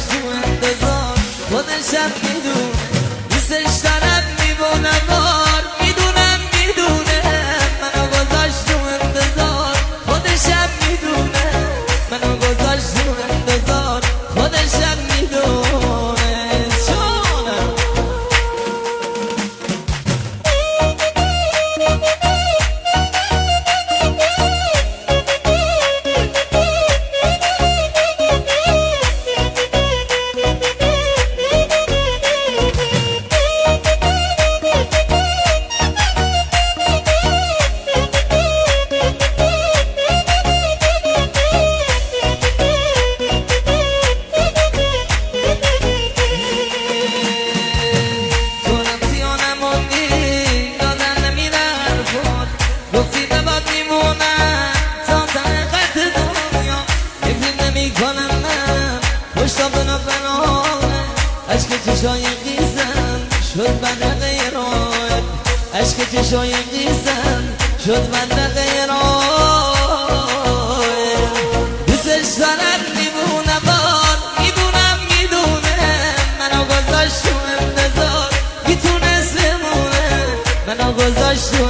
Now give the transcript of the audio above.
گذاشت تو انتظار خودشم میدونه دوستش دارم میبونه بار میدونم منو گذاشت تو انتظار خودشم میدونه منو گذاشت تو انتظار خودشم میدونه چونم گفتی به باد میمونم تا حقیقت دنیا افرید نمی کنم من پشتا بنا بنانه عشق چشای قیزم شد بند غیران عشق چشای قیزم شد بند غیران دوستش دارم میمونه بار میدونه منو گذاشت تو انتظار میتونست بمونه منو گذاشت تو